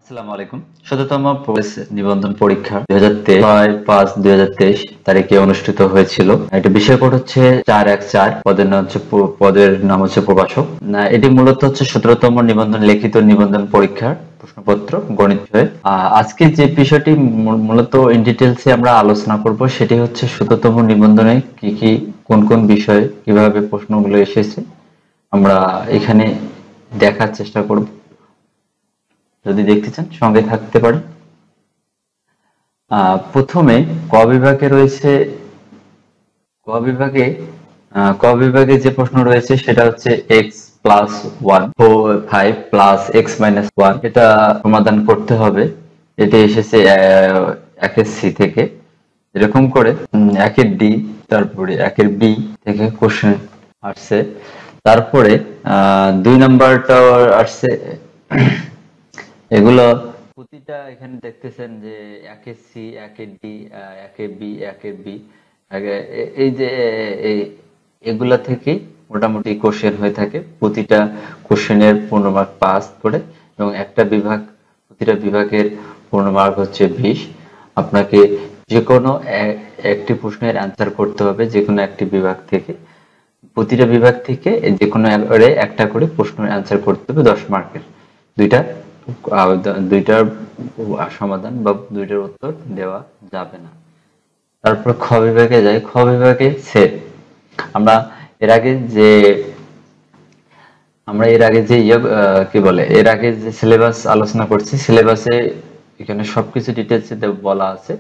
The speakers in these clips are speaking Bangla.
আসসালামু আলাইকুম। ১৭তম প্রবেশ নিবন্ধন পরীক্ষা ২০২৩ তারিখে অনুষ্ঠিত হয়েছিল। এটা বিষয় কোড হচ্ছে ৪১৪, পদের নাম হচ্ছে প্রভাষক। এটি মূলত হচ্ছে ১৭তম নিবন্ধন লিখিত নিবন্ধন পরীক্ষার প্রশ্নপত্র গণিত বিষয়ে। আজকে যে বিষয়টি মূলত ইন ডিটেলসে আমরা আলোচনা করব সেটি হচ্ছে ১৭তম নিবন্ধনে কি কি কোন কোন বিষয়ে কিভাবে প্রশ্নগুলো এসেছে আমরা এখানে দেখার চেষ্টা করব। যদি দেখতে চান সঙ্গে থাকতে পারেন। প্রথমে ক বিভাগে রয়েছে ক বিভাগে ক বিভাগে যে প্রশ্ন রয়েছে সেটা হচ্ছে x+1 5 প্লাস x-1, এটা সমাধান করতে হবে। এটি এসেছে একের সি থেকে, এরকম করে একের ডি, তারপরে একের বি থেকে কোশ্চেন আসছে। তারপরে ২ নাম্বারটাও আসছে। এগুলো প্রতিটা এখানে দেখতেছেন যে একের সি, একের ডি, একের বি, একের বি, এই যে এগুলা থেকে মোটামুটি কোশ্চেন হয়ে থাকে। প্রতিটা কোশ্চেনের 15 মার্ক পাস করে এবং প্রতিটা বিভাগের 15 মার্ক হচ্ছে 20। আপনাকে যে কোনো একটি প্রশ্নের অ্যান্সার করতে হবে যে কোনো একটি বিভাগ থেকে। প্রতিটা বিভাগ থেকে যে কোনো একটা করে প্রশ্নের অ্যান্সার করতে হবে 10 মার্কের। দুইটা দুইটার সমাধান বা দুইটার উত্তর দেওয়া যাবে না। তারপর খ বিভাগে যাই। খ বিভাগে সেট। আমরা এর আগে যে আমরা এর আগে যে কি বলে এর আগে যে সিলেবাস আলোচনা করছি, সিলেবাসে এখানে সবকিছু ডিটেলসে বলা আছে।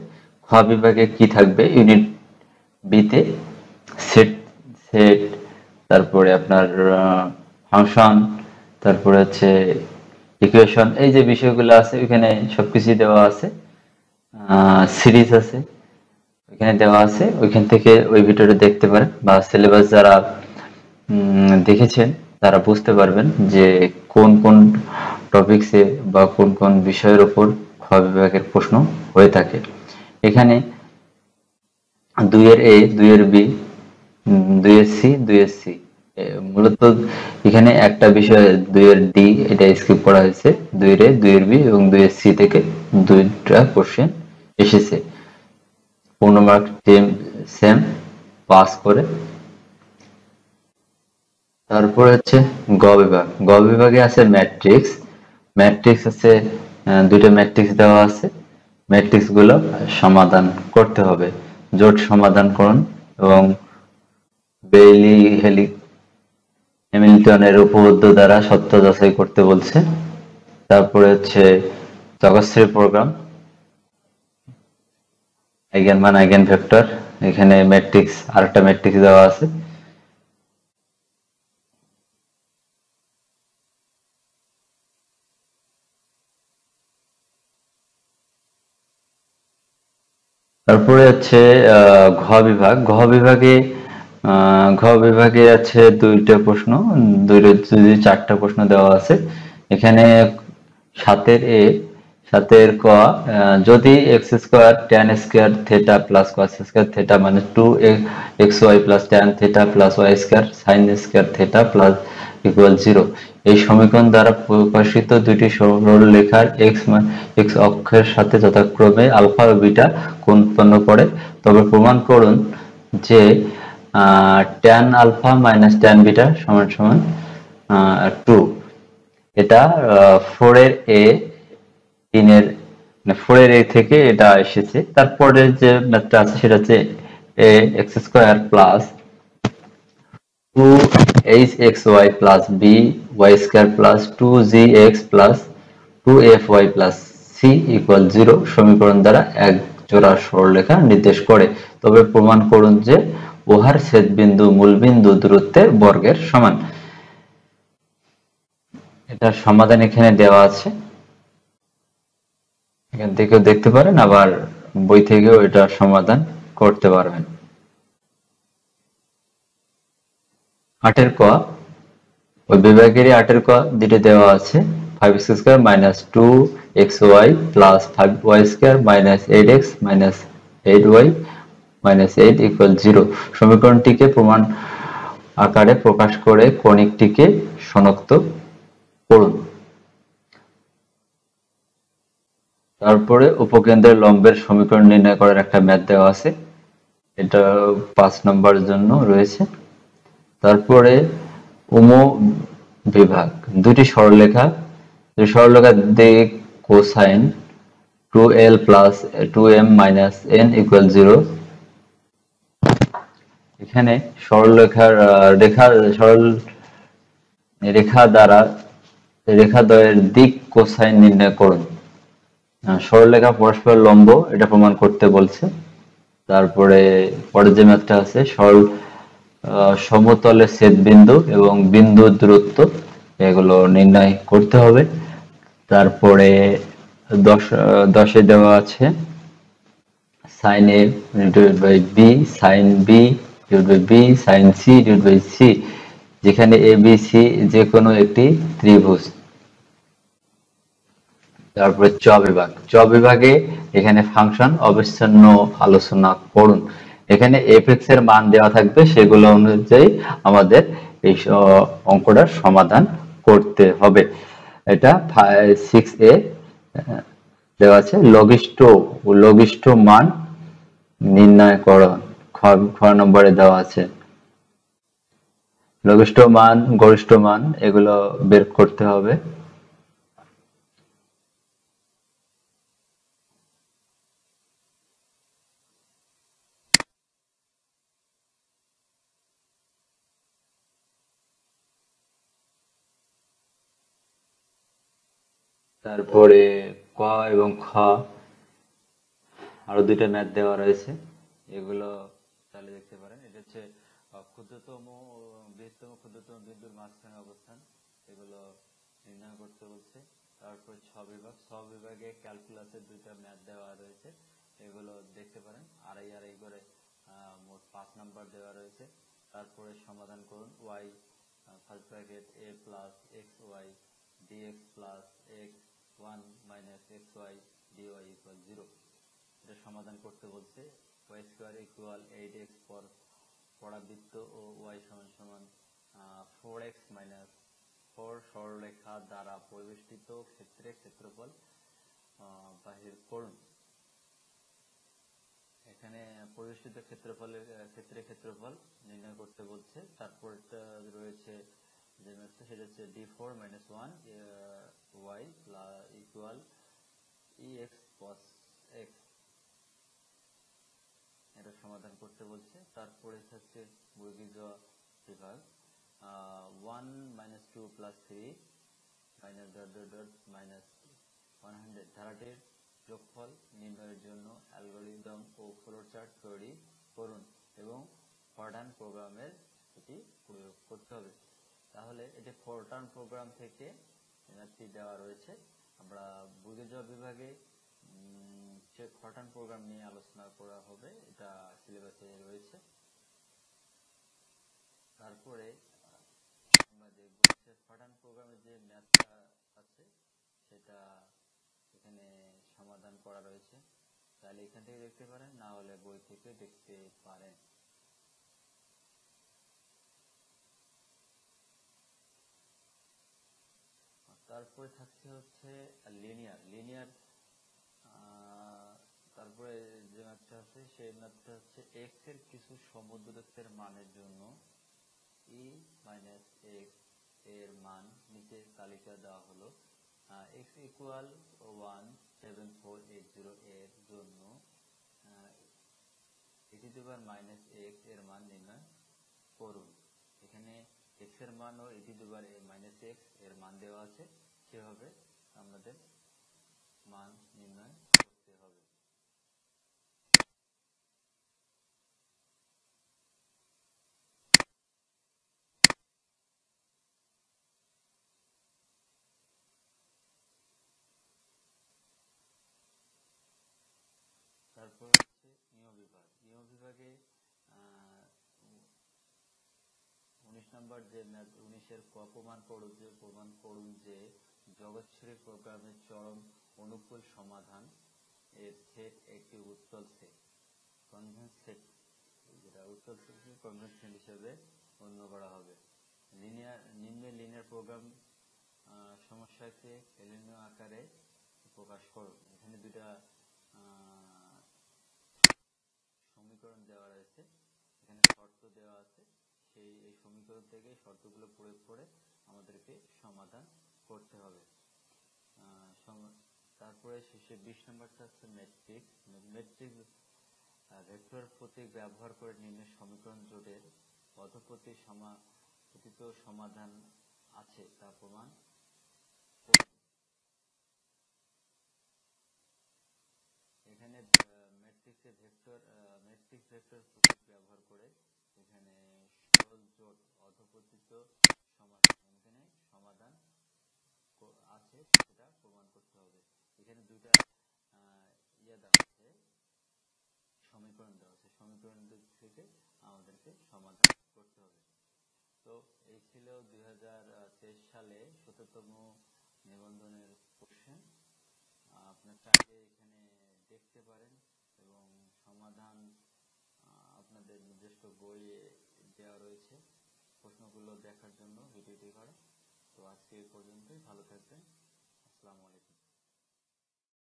খ বিভাগে কি থাকবে, ইউনিট বিতে সেট সেট তারপরে আপনার ফাংশন, তারপরে হচ্ছে ইকুয়েশন, এই যে বিষয়গুলো আছে ওইখানে সবকিছু দেওয়া আছে। সিরিজ আছে ওইখানে দেওয়া আছে, ওইখান থেকে ওই ভিডিওটা দেখতে পারেন বা সিলেবাস যারা দেখেছেন তারা বুঝতে পারবেন যে কোন কোন টপিকসে বা কোন কোন বিষয়ের উপর খ বিভাগের প্রশ্ন হয়ে থাকে। এখানে 2 এর এ, 2 এর বি, 2 এর সি, 2 এর সি, মূলত এখানে একটা বিষয় 2 এর ডি, এটা স্কিপ করা হয়েছে। 2 এর এ, 2 এর বি এবং 2 এর সি থেকে দুইটা কোশ্চেন এসেছে। 15 মার্ক সেম পাস করে। তারপরে হচ্ছে গ বিভাগ। গ বিভাগে আছে ম্যাট্রিক্স। ম্যাট্রিক্স আছে, দুইটা ম্যাট্রিক্স দেওয়া আছে। ম্যাট্রিক্স গুলো সমাধান করতে হবে। জোট সমাধান করুন এবং বেইলি হ্যামিল্টনের উপপাদ্য দ্বারা সত্য যাচাই করতে বলছে। তারপরে হচ্ছে চকস্ট্রি প্রোগ্রাম, আইগেন মান, আইগেন ভেক্টর, এখানে ম্যাট্রিক্স আরেকটা ম্যাট্রিক্স দেওয়া আছে। তারপরে হচ্ছে ঘ বিভাগ। ঘ বিভাগে আছে দুইটা প্রশ্ন, চারটা প্রশ্ন দেওয়া আছে। এখানে 7 এ, 7 ক, যদি X square tan square theta plus cos square theta মানে 2xy plus tan theta plus Y square sine square theta plus equal 0, এই সমীকরণ দ্বারা প্রকাশিত দুইটি সরলরেখার এক্স অক্ষের সাথে যথাক্রমে আলফা ও বিটা কোণ উৎপন্ন করে, তবে প্রমাণ করুন যে tan alpha minus tan beta সমান সমান 2। এটা 4 এর এ, 3 এর 4 এর এ থেকে এটা এসেছে। তারপরে যে ম্যাথটা আছে সেটা হচ্ছে A X square plus 2hxy plus by square plus 2gx plus 2fy plus c equal 0 সমীকরণ দ্বারা এক জোড়া সরলরেখা নির্দেশ করে, তবে প্রমাণ করুন যে উহার ছেদবিন্দু মূলবিন্দু দূরত্বের বর্গের সমান। এটার সমাধান এখানে দেওয়া আছে, এখান থেকেও দেখতে পারেন, আবার বই থেকেও এটার সমাধান করতে পারবেন। 8 এর ক, ওই বিভাগেরই 8 এর ক দুটো দেওয়া আছে। 5x square minus 2xy plus 5y square minus 8x minus 8y minus 8 equal 0 সমীকরণটিকে প্রমাণ আকারে প্রকাশ করে কণিকটিকে শনাক্ত করুন। তারপরে উপকেন্দ্রের লম্বের সমীকরণ নির্ণয় করার একটা ম্যাথ দেওয়া আছে, এটা 5 নম্বরের জন্য রয়েছে। তারপরে উম বিভাগ, দুটি সরলরেখার দিক cosine 2l plus 2m minus n equal 0। এখানে সরলরেখার সরল রেখাদ্বয়ের দিক কোসাইন নির্ণয় করুন। সরলরেখা পরস্পর লম্ব, এটা প্রমাণ করতে বলছে। তারপরে পরের যে ম্যাথটা আছে, সমতলের ছেদবিন্দু এবং বিন্দুর দূরত্ব, এগুলো নির্ণয় করতে হবে। তারপরে 10 দেওয়া আছে sine A divided by B sine B divided by B sine C divided by C, যেখানে এ বি সি যে কোনো একটি ত্রিভুজ। তারপরে চ বিভাগে এখানে ফাংশন অবিচ্ছিন্ন আলোচনা করুন। এখানে এফএক্স এর মান দেওয়া থাকবে, সেগুলো অনুযায়ী আমাদের এই অঙ্কটার সমাধান করতে হবে। এটা 6a দেওয়া আছে। লঘিষ্ঠ মান নির্ণয় করুন, খ নম্বরে দেওয়া আছে। লঘিষ্ঠ মান, গরিষ্ঠ মান, এগুলো বের করতে হবে। তারপরে ক এবং খ আরো দুইটা ম্যাথ দেওয়া রয়েছে, এগুলো তাহলে দেখতে পারেন। এটা হচ্ছে ক্ষুদ্রতম ও বৃহত্তম ক্ষুদ্রতম বিন্দুর মাঝখানে অবস্থান, এগুলো নির্ণয় করতে বলছে। তারপর ছ বিভাগে ক্যালকুলাসের দুইটা ম্যাথ দেওয়া রয়েছে, এগুলো দেখতে পারেন। আড়াই আড়াই করে মোট 5 নম্বর দেওয়া রয়েছে। তারপরে সমাধান করুন। ওয়াই ফার্স্ট ব্র্যাকেট এ plus X Y DX plus X one minus X Y DY equal 0, এটা সমাধান করতে বলছে। ওয়াই স্কোয়ার ইকুয়াল 8x পরাবৃত্ত ও ওয়াই সমান সমান 4x মাইনাস 4 সরলরেখা দ্বারা পরিবেষ্টিত ক্ষেত্রের ক্ষেত্রফল বাহির করুন। এখানে পরিবেষ্টিত ক্ষেত্রের ক্ষেত্রফল নির্ণয় করতে বলছে। তারপরটা রয়েছে যে ম্যাথটা, সেটা হচ্ছে d4 minus 1 y equal ex cos x, এটা সমাধান করতে বলছে। তারপরে হচ্ছে বর্গীয় বিভাগ 1 minus 2 plus 3 minus minus 100 ধারাটির যোগফল নির্ণয়ের জন্য অ্যালগরিদম ও ফ্লোচার্ট তৈরি করুন এবং ফরটার্ন প্রোগ্রামের এটি প্রয়োগ করতে হবে। তাহলে এটি ফরটার্ন প্রোগ্রাম থেকে ম্যাথটি দেওয়া রয়েছে। আমরা বর্গীয় বিভাগে ফরটার্ন প্রোগ্রাম নিয়ে আলোচনা করা হবে, এটা সিলেবাসে রয়েছে। তারপরে আমরা দেখব যে ফরটার্ন প্রোগ্রামের যে ম্যাথটা আছে সেটা এখানে সমাধান করা রয়েছে, তাহলে এখান থেকে দেখতে পারেন, না হলে বই থেকে দেখতে পারেন। তারপরে থাকছে হচ্ছে লিনিয়ার। তারপরে যে ম্যাথটা আছে সেই ম্যাথটা হচ্ছে এক্স এর কিছু সমদূরত্বের মানের জন্য ই মাইনাস এক্স এর মান নিচে তালিকা দেওয়া হলো। এক্স ইকুয়াল 17480 এর জন্য e to the power minus x এর মান নির্ণয় করুন। এখানে এক্স এর মান ও e to the power minus x এর মান দেওয়া আছে, সেভাবে আমাদের মান নির্ণয় করতে হবে। তারপর হচ্ছে ইয় বিভাগে 19 নম্বর যে ম্যাথ 19-এর ক প্রমাণ করুন যে জগৎশ্বরী প্রোগ্রামের চরম অনুকূল সমাধান এর সেট একটি উত্তল সেট, কনভেন্স সেট, যেটা উত্তল সেটকে কনভেন্স সেট হিসেবে গণ্য করা হবে। লিনিয়ার প্রোগ্রাম সমস্যাকে এলিনিয় আকারে প্রকাশ করো। এখানে দুইটা আহ, সমীকরণ দেওয়া রয়েছে, এখানে শর্ত দেওয়া আছে, এই সমীকরণ থেকে শর্তগুলো প্রয়োগ করে আমাদেরকে সমাধান করতে হবে। তারপরে শেষে 20 নম্বরটা হচ্ছে ম্যাট্রিক্স। ম্যাট্রিক্স ভেক্টর প্রতীক ব্যবহার করে নির্ণয় সমীকরণ জোটের অধপতিত সমাধান আছে তা প্রমাণ করুন। এখানে ম্যাট্রিক্স ভেক্টর প্রতীক ব্যবহার করে এখানে সরল জোট অধপতিত সমাধান, এখানে সমাধান আছে সেটা প্রমাণ করতে হবে। এখানে দুইটা দেওয়া আছে, সমীকরণ দেওয়া আছে, সমীকরণ থেকে আমাদেরকে সমাধান করতে হবে। তো এই ছিল 2023 সালে 17তম নিবন্ধনের কোশ্চেন। আপনার চাইলে এখানে দেখতে পারেন এবং সমাধান আপনাদের নিজস্ব বইয়ে দেওয়া রয়েছে। প্রশ্নগুলো দেখার জন্য ভিডিওটি করা। তো আজকে এই পর্যন্তই, ভালো থাকবেন। আসসালামু আলাইকুম।